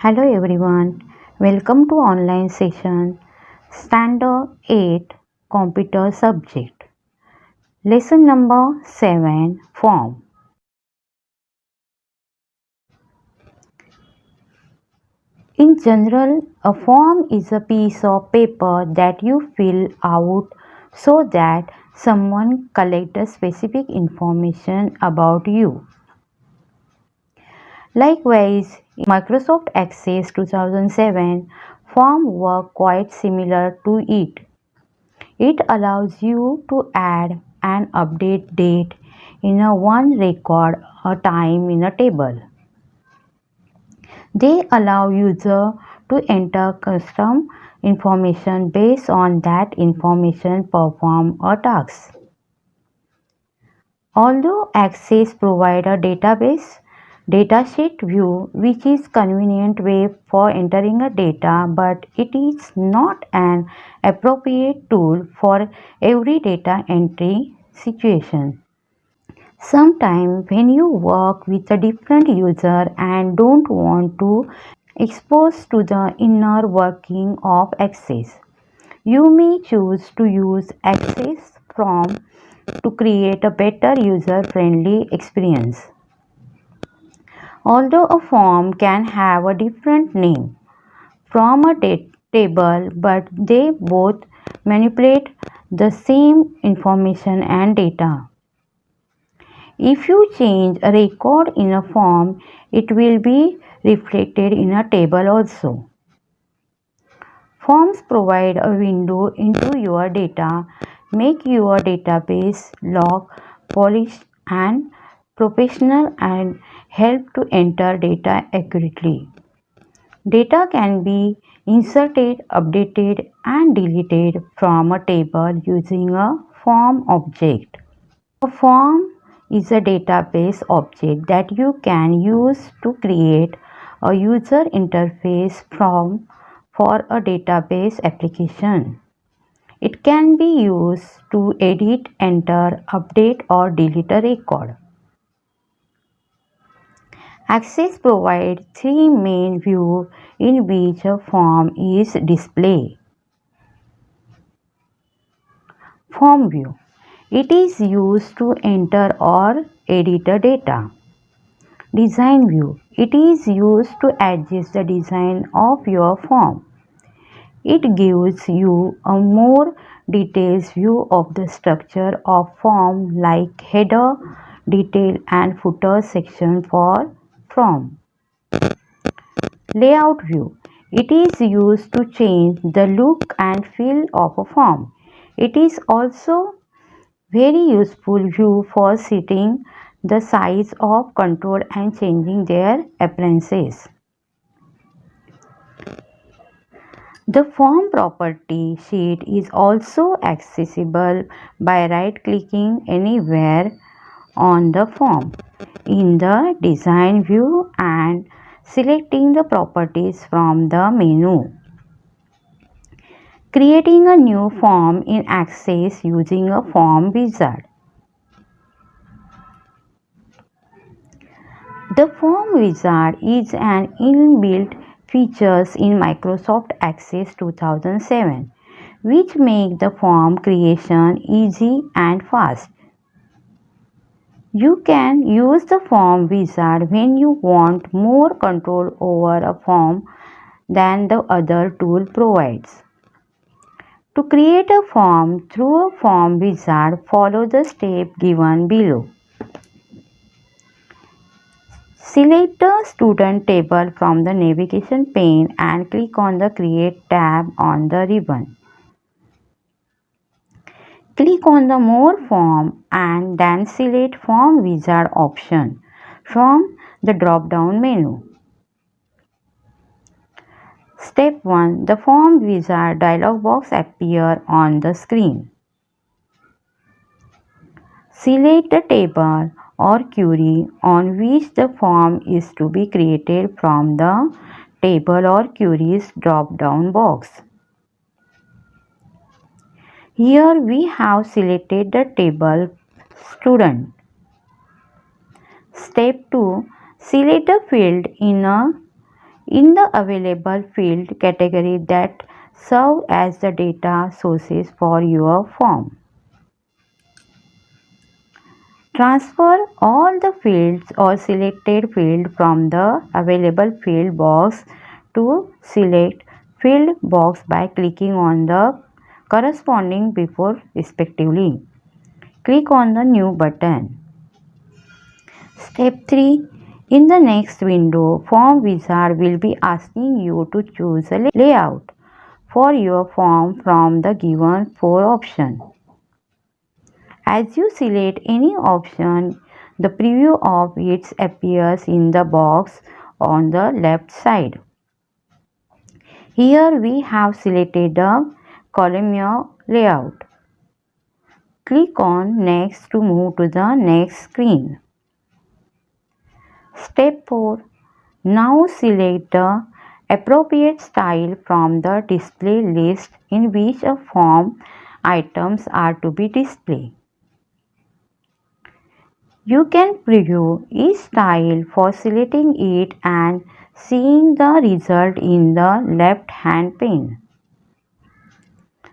Hello everyone, welcome to online session Standard 8 Computer Subject. Lesson number 7 Form. In general, a form is a piece of paper that you fill out so that someone collects specific information about you. Likewise, in Microsoft Access 2007, form work quite similar to it. It allows you to add and update date in a one record a time in a table. They allow user to enter custom information based on that information perform a task. Although Access provide a database datasheet view which is convenient way for entering a data, but it is not an appropriate tool for every data entry situation. Sometimes when you work with a different user and don't want to expose to the inner working of Access, you may choose to use Access Form to create a better user-friendly experience. Although a form can have a different name from a table, but they both manipulate the same information and data. If you change a record in a form, it will be reflected in a table also. Forms provide a window into your data, make your database log polished and professional, and help to enter data accurately. Data can be inserted, updated, and deleted from a table using a form object. A form is a database object that you can use to create a user interface for a database application. It can be used to edit, enter, update, or delete a record. Access provides three main views in which a form is displayed. Form view. It is used to enter or edit the data. Design view. It is used to adjust the design of your form. It gives you a more detailed view of the structure of form like header, detail and footer section for form. Layout view. It is used to change the look and feel of a form. It is also very useful view for setting the size of control and changing their appearances. The form property sheet is also accessible by right-clicking anywhere on the form in the design view and selecting the properties from the menu. Creating a new form in Access using a form wizard. The form wizard is an inbuilt feature in Microsoft Access 2007 which make the form creation easy and fast. You can use the form wizard when you want more control over a form than the other tool provides. To create a form through a form wizard, follow the steps given below. Select the student table from the navigation pane and click on the Create tab on the ribbon. Click on the More Form and then select Form Wizard option from the drop-down menu. Step 1. The Form Wizard dialog box appears on the screen. Select the table or query on which the form is to be created from the Table or Queries drop-down box. Here we have selected the table student. Step 2. Select a field in the available field category that serve as the data sources for your form. Transfer all the fields or selected field from the available field box to select field box by clicking on the corresponding before respectively. Click on the new button. Step 3. In the next window, Form Wizard will be asking you to choose a layout for your form from the given 4 options. As you select any option, the preview of it appears in the box on the left side. Here we have selected the columnar layout. Click on Next to move to the next screen. Step 4. Now select the appropriate style from the display list in which a form items are to be displayed. You can preview each style for selecting it and seeing the result in the left-hand pane.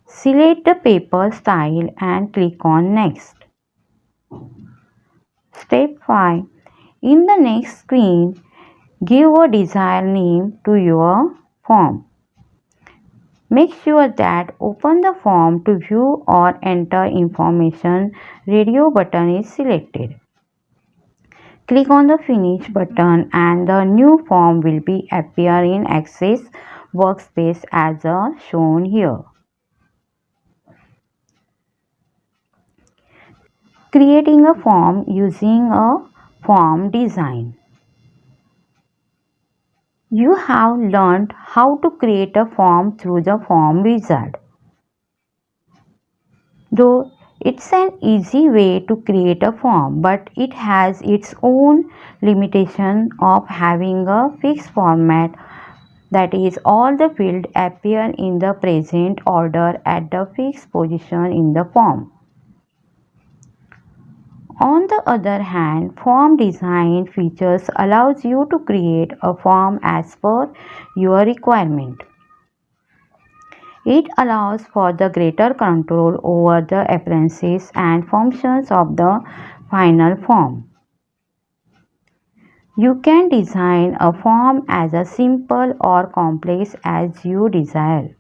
Select the paper style and click on Next. Step 5. In the next screen, give a desired name to your form. Make sure that Open the form to view or enter information radio button is selected. Click on the Finish button and the new form will be appear in Access workspace as shown here. Creating a form using a form design. You have learned how to create a form through the Form Wizard. Though it's an easy way to create a form, but it has its own limitation of having a fixed format, that is, all the fields appear in the present order at the fixed position in the form. On the other hand, form design features allows you to create a form as per your requirement. It allows for the greater control over the appearances and functions of the final form. You can design a form as a simple or complex as you desire.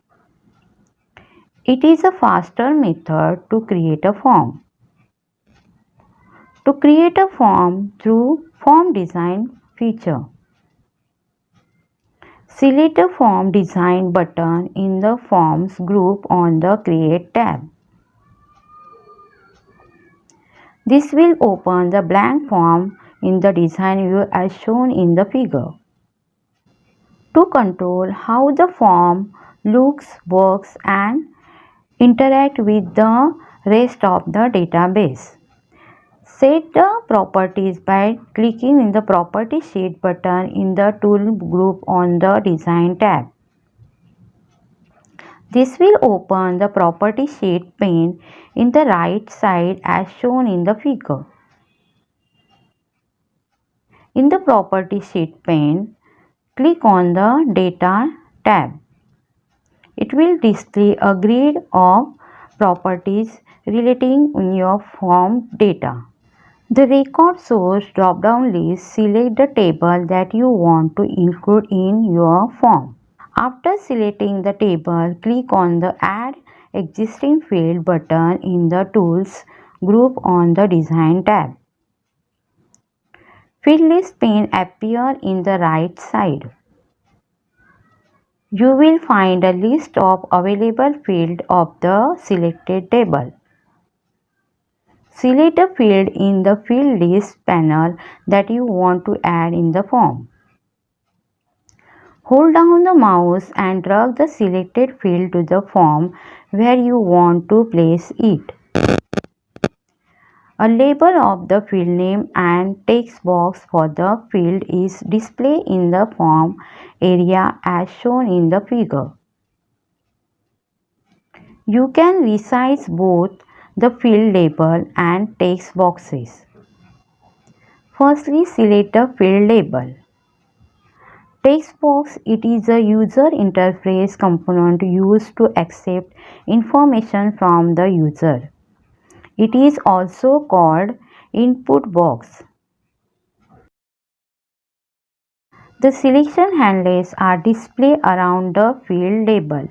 It is a faster method to create a form. To create a form through Form Design feature, select the Form Design button in the Forms group on the Create tab. This will open the blank form in the design view as shown in the figure. To control how the form looks, works, and interact with the rest of the database, set the properties by clicking in the Property Sheet button in the Tool group on the Design tab. This will open the Property Sheet pane in the right side as shown in the figure. In the Property Sheet pane, click on the Data tab. It will display a grid of properties relating to your form data. The Record Source drop-down list select the table that you want to include in your form. After selecting the table, click on the Add Existing Field button in the Tools group on the Design tab. Field list pane appears in the right side. You will find a list of available fields of the selected table. Select a field in the Field List panel that you want to add in the form. Hold down the mouse and drag the selected field to the form where you want to place it. A label of the field name and text box for the field is displayed in the form area as shown in the figure. You can resize both the field label and text boxes. Firstly, select the field label. Text box, it is a user interface component used to accept information from the user. It is also called input box. The selection handles are displayed around the field label.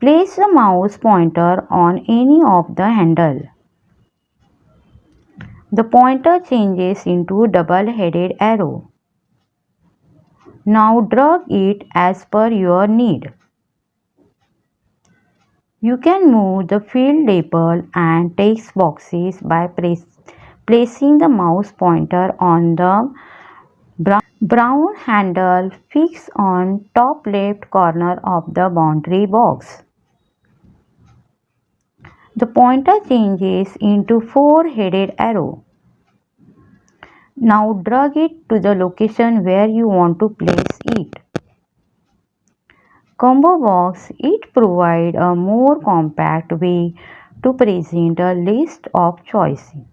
Place the mouse pointer on any of the handle. The pointer changes into double-headed arrow. Now drag it as per your need. You can move the field label and text boxes by placing the mouse pointer on the brown handle fixed on top left corner of the boundary box. The pointer changes into four-headed arrow. Now drag it to the location where you want to place it. Combo box, it provides a more compact way to present a list of choices.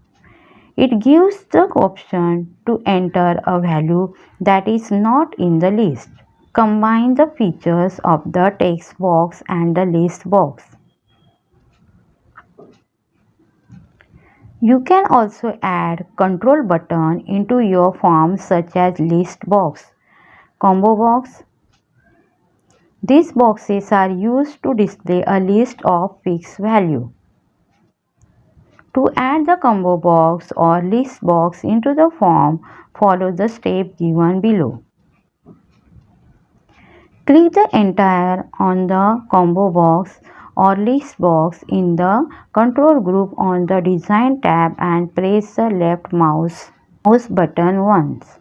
It gives the option to enter a value that is not in the list. Combine the features of the text box and the list box. You can also add control button into your form such as list box, combo box. These boxes are used to display a list of fixed value. To add the combo box or list box into the form, follow the step given below. Click the entire on the combo box or list box in the control group on the design tab and press the left mouse button once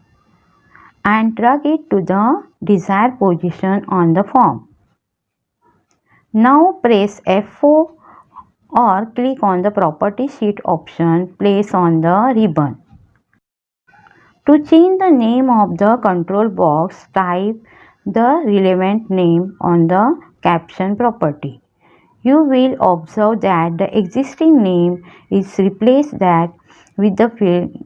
and drag it to the desired position on the form. Now press F4 or click on the property sheet option placed on the ribbon. To change the name of the control box, type the relevant name on the caption property. You will observe that the existing name is replaced that with the field.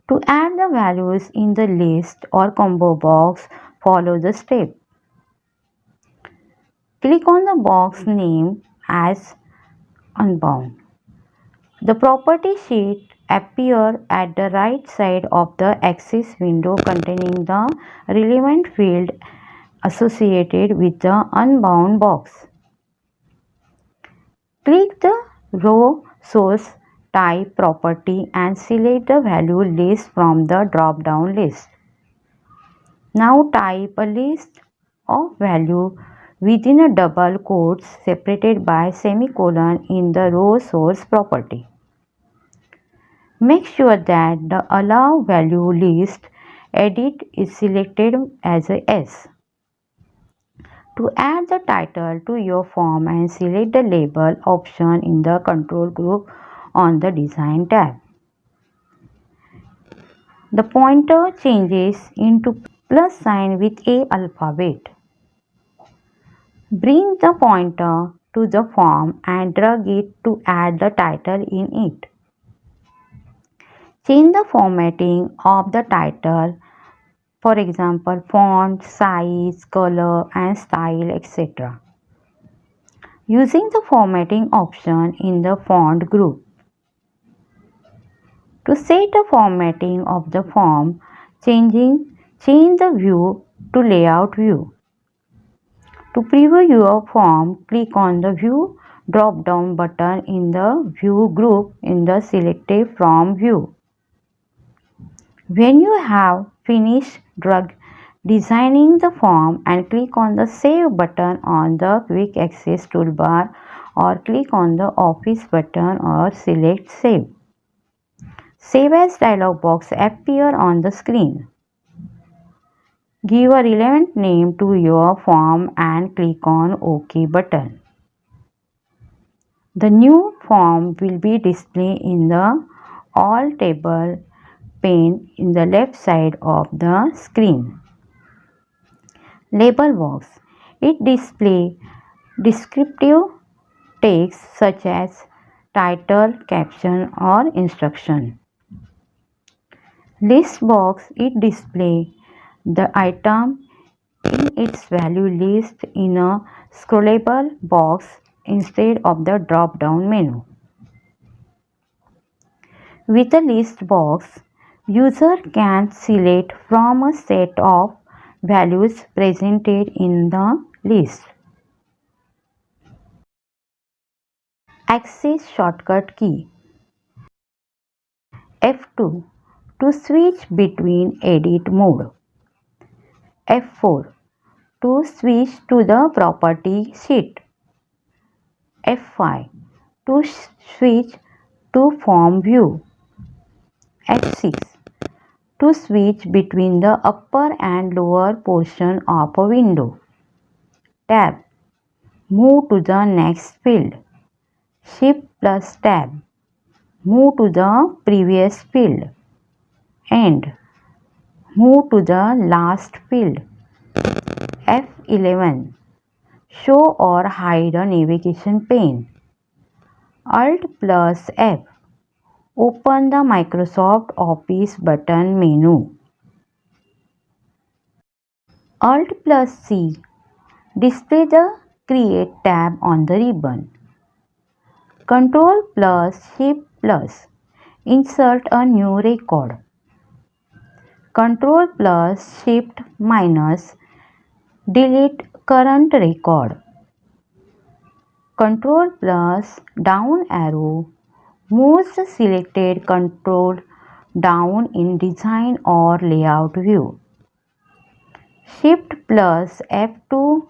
To add the values in the list or combo box, follow the step. Click on the box name as unbound. The property sheet appears at the right side of the Access window containing the relevant field associated with the unbound box. Click the row source type property and select the value list from the drop-down list. Now type a list of value within a double quotes separated by semicolon in the row source property. Make sure that the allow value list edit is selected as a S. To add the title to your form and select the label option in the control group on the design tab. The pointer changes into plus sign with a alphabet. Bring the pointer to the form and drag it to add the title in it. Change the formatting of the title, for example, font, size, color, and style, etc. Using the formatting option in the font group. To set the formatting of the form, change the view to layout view. To preview your form, click on the view drop-down button in the view group in the selected from view. When you have finished designing the form and click on the Save button on the Quick Access toolbar or click on the Office button or select Save. Save as dialog box appear on the screen. Give a relevant name to your form and click on OK button. The new form will be displayed in the All Table pane in the left side of the screen. Label box. It displays descriptive text such as title, caption or instruction. List box it display the item in its value list in a scrollable box instead of the drop-down menu. With a list box, user can select from a set of values presented in the list. Access shortcut key F2 to switch between edit mode. F4 to switch to the property sheet. F5 to switch to form view. F6 to switch between the upper and lower portion of a window. Tab. Move to the next field. Shift plus tab. Move to the previous field. End. Move to the last field. F11. Show or hide a navigation pane. Alt plus F. Open the Microsoft Office button menu. Alt plus C. Display the Create tab on the ribbon. Control plus Shift plus. Insert a new record. Control plus Shift minus. Delete current record. Control plus down arrow moves the selected control down in design or layout view. Shift plus F2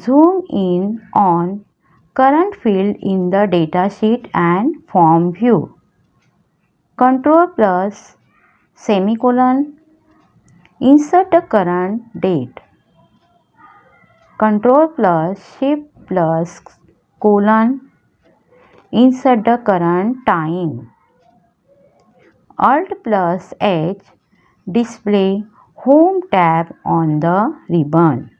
zoom in on current field in the datasheet and form view. Control plus semicolon insert the current date. Control plus Shift plus colon insert the current time. Alt plus H display Home tab on the ribbon.